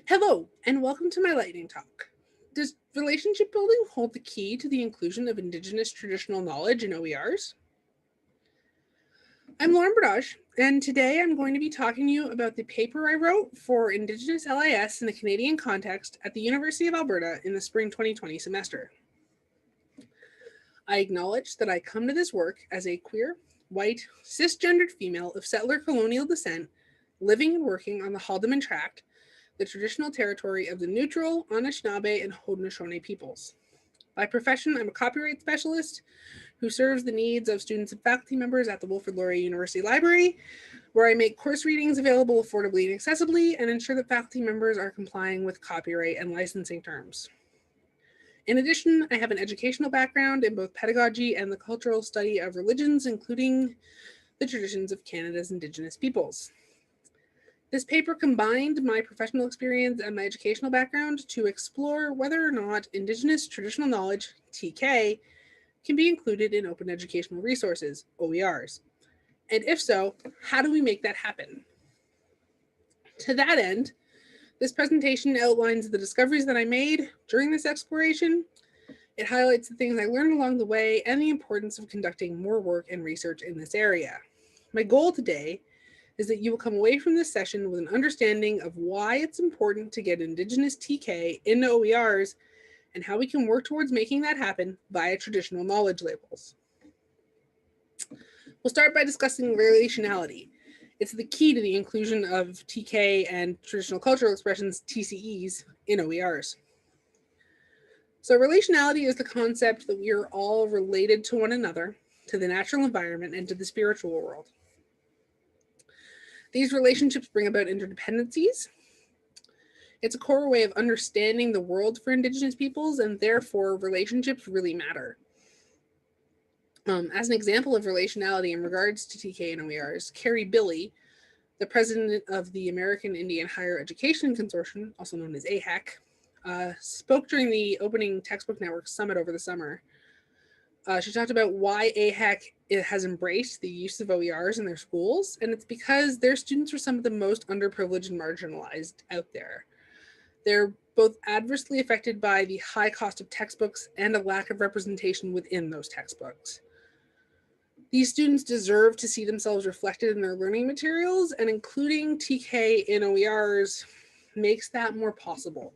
Hello, and welcome to my lightning talk. Does relationship building hold the key to the inclusion of Indigenous traditional knowledge in OERs? I'm Lauren Burdage, and today I'm going to be talking to you about the paper I wrote for Indigenous LIS in the Canadian context at the University of Alberta in the spring 2020 semester. I acknowledge that I come to this work as a queer, white, cisgendered female of settler colonial descent living and working on the Haldimand Tract, the traditional territory of the Neutral, Anishinaabe, and Haudenosaunee peoples. By profession, I'm a copyright specialist who serves the needs of students and faculty members at the Wilfrid Laurier University Library, where I make course readings available affordably and accessibly and ensure that faculty members are complying with copyright and licensing terms. In addition, I have an educational background in both pedagogy and the cultural study of religions, including the traditions of Canada's Indigenous peoples. This paper combined my professional experience and my educational background to explore whether or not Indigenous traditional knowledge, TK, can be included in open educational resources, OERs. And if so, how do we make that happen? To that end, this presentation outlines the discoveries that I made during this exploration. It highlights the things I learned along the way and the importance of conducting more work and research in this area. My goal today is that you will come away from this session with an understanding of why it's important to get Indigenous TK into OERs and how we can work towards making that happen via traditional knowledge labels. We'll start by discussing relationality. It's the key to the inclusion of TK and traditional cultural expressions, TCEs, in OERs. So relationality is the concept that we are all related to one another, to the natural environment, and to the spiritual world. These relationships bring about interdependencies. It's a core way of understanding the world for Indigenous peoples, and therefore relationships really matter. As an example of relationality in regards to TK and OERs, Carrie Billy, the president of the American Indian Higher Education Consortium, also known as AHEC, spoke during the opening Textbook Network Summit over the summer. She talked about why AHEC has embraced the use of OERs in their schools, and it's because their students are some of the most underprivileged and marginalized out there. They're both adversely affected by the high cost of textbooks and a lack of representation within those textbooks. These students deserve to see themselves reflected in their learning materials, and including TK in OERs makes that more possible.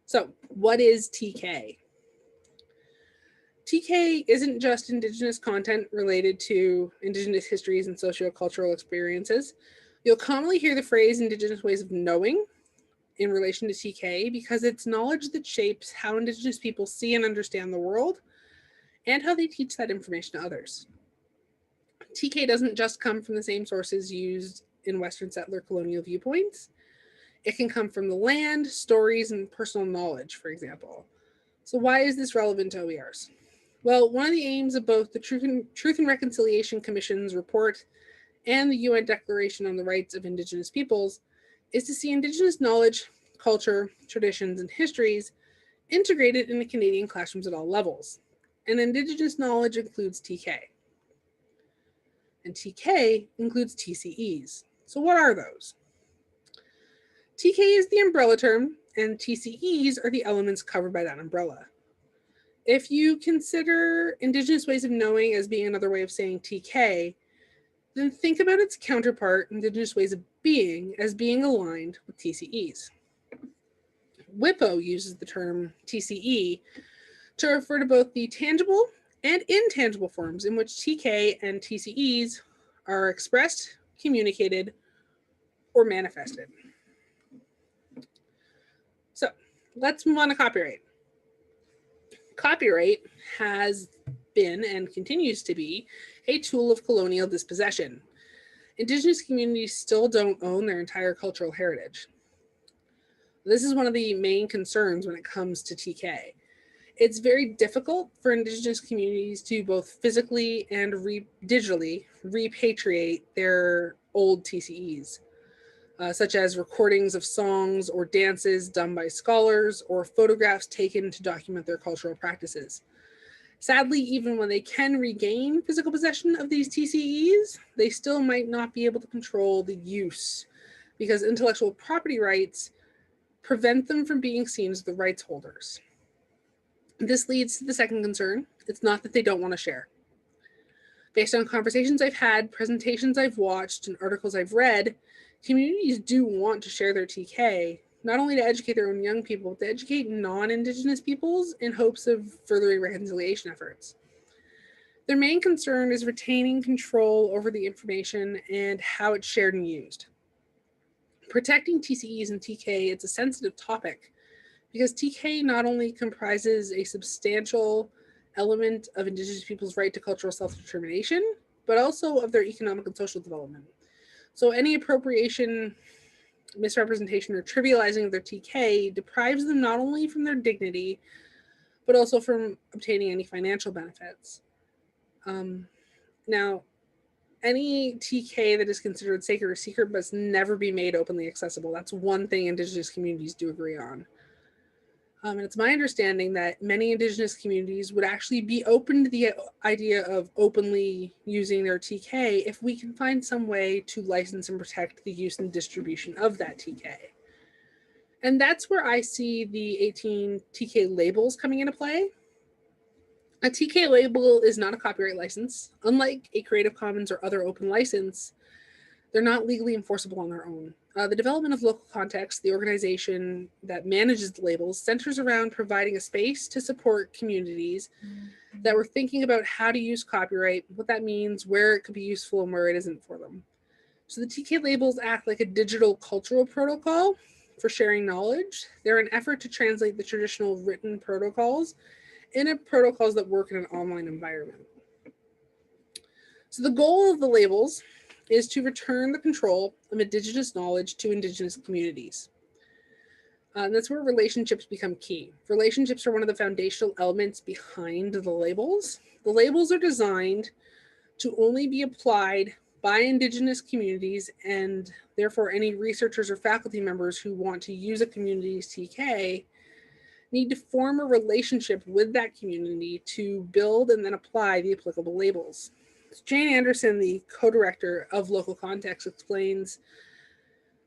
So, what is TK? TK isn't just Indigenous content related to Indigenous histories and sociocultural experiences. You'll commonly hear the phrase Indigenous ways of knowing in relation to TK because it's knowledge that shapes how Indigenous people see and understand the world and how they teach that information to others. TK doesn't just come from the same sources used in Western settler colonial viewpoints. It can come from the land, stories, and personal knowledge, for example. So why is this relevant to OERs? Well, one of the aims of both the Truth and Reconciliation Commission's report and the UN Declaration on the Rights of Indigenous Peoples is to see Indigenous knowledge, culture, traditions, and histories integrated in the Canadian classrooms at all levels. And Indigenous knowledge includes TK. And TK includes TCEs. So what are those? TK is the umbrella term, and TCEs are the elements covered by that umbrella. If you consider Indigenous ways of knowing as being another way of saying TK, then think about its counterpart, Indigenous ways of being, as being aligned with TCEs. WIPO uses the term TCE to refer to both the tangible and intangible forms in which TK and TCEs are expressed, communicated, or manifested. So let's move on to copyright. Copyright has been and continues to be a tool of colonial dispossession. Indigenous communities still don't own their entire cultural heritage. This is one of the main concerns when it comes to TK. It's very difficult for Indigenous communities to both physically and digitally repatriate their old TCEs, such as recordings of songs or dances done by scholars or photographs taken to document their cultural practices. Sadly, even when they can regain physical possession of these TCEs, they still might not be able to control the use because intellectual property rights prevent them from being seen as the rights holders. This leads to the second concern. It's not that they don't want to share. Based on conversations I've had, presentations I've watched, and articles I've read, communities do want to share their TK, not only to educate their own young people, but to educate non-Indigenous peoples in hopes of furthering reconciliation efforts. Their main concern is retaining control over the information and how it's shared and used. Protecting TCEs and TK, it's a sensitive topic because TK not only comprises a substantial element of Indigenous people's right to cultural self-determination, but also of their economic and social development. So any appropriation, misrepresentation, or trivializing of their TK deprives them not only from their dignity, but also from obtaining any financial benefits. Now, any TK that is considered sacred or secret must never be made openly accessible. That's one thing Indigenous communities do agree on. And it's my understanding that many Indigenous communities would actually be open to the idea of openly using their TK if we can find some way to license and protect the use and distribution of that TK. And that's where I see the 18 TK labels coming into play. A TK label is not a copyright license. Unlike a Creative Commons or other open license, they're not legally enforceable on their own. The development of Local Context, the organization that manages the labels, centers around providing a space to support communities that were thinking about how to use copyright, what that means, where it could be useful and where it isn't for them. So the TK labels act like a digital cultural protocol for sharing knowledge. They're an effort to translate the traditional written protocols into protocols that work in an online environment. So the goal of the labels is to return the control of Indigenous knowledge to Indigenous communities. And that's where relationships become key. Relationships are one of the foundational elements behind the labels. The labels are designed to only be applied by Indigenous communities, and therefore any researchers or faculty members who want to use a community's TK need to form a relationship with that community to build and then apply the applicable labels. Jane Anderson, the co-director of Local Context, explains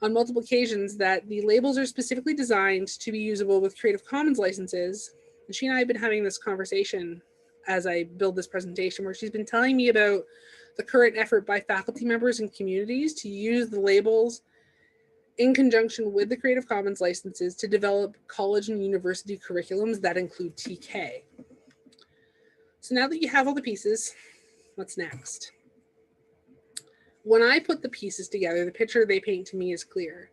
on multiple occasions that the labels are specifically designed to be usable with Creative Commons licenses. And she and I have been having this conversation as I build this presentation, where she's been telling me about the current effort by faculty members and communities to use the labels in conjunction with the Creative Commons licenses to develop college and university curriculums that include TK. So now that you have all the pieces, what's next? When I put the pieces together, the picture they paint to me is clear.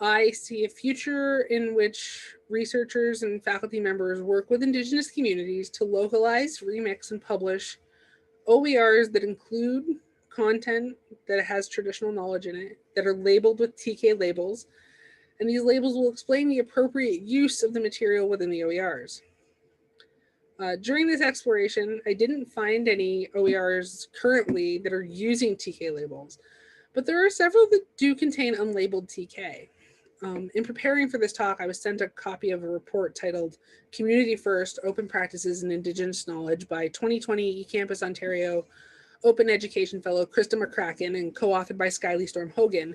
I see a future in which researchers and faculty members work with Indigenous communities to localize, remix, and publish OERs that include content that has traditional knowledge in it, that are labeled with TK labels, and these labels will explain the appropriate use of the material within the OERs. During this exploration, I didn't find any OERs currently that are using TK labels, but there are several that do contain unlabeled TK. In preparing for this talk, I was sent a copy of a report titled Community First, Open Practices in Indigenous Knowledge by 2020 eCampus Ontario Open Education Fellow Krista McCracken and co-authored by Skyly Storm Hogan,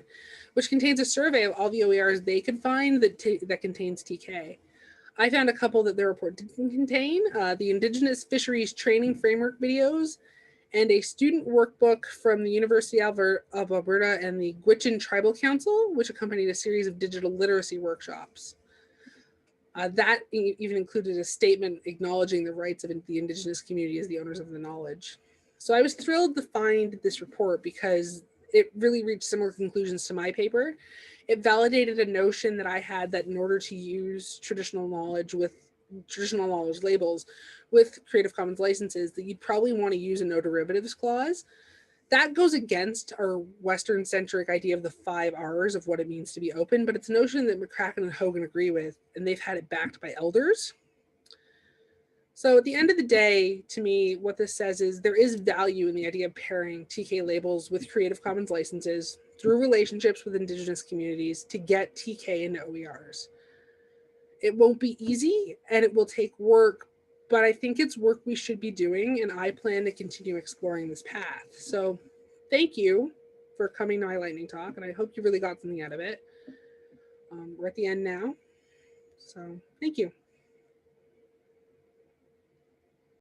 which contains a survey of all the OERs they could find that contains TK. I found a couple that their report didn't contain, the Indigenous Fisheries Training Framework videos, and a student workbook from the University of Alberta and the Gwich'in Tribal Council, which accompanied a series of digital literacy workshops. That even included a statement acknowledging the rights of the Indigenous community as the owners of the knowledge. So I was thrilled to find this report because it really reached similar conclusions to my paper. It validated a notion that I had that in order to use traditional knowledge labels with Creative Commons licenses, that you'd probably want to use a no derivatives clause. That goes against our Western-centric idea of the 5 R's of what it means to be open, but it's a notion that McCracken and Hogan agree with, and they've had it backed by elders. So at the end of the day, to me, what this says is there is value in the idea of pairing TK labels with Creative Commons licenses through relationships with Indigenous communities to get TK into OERs. It won't be easy and it will take work, but I think it's work we should be doing, and I plan to continue exploring this path. So thank you. for coming to my lightning talk, and I hope you really got something out of it. We're at the end now, so thank you.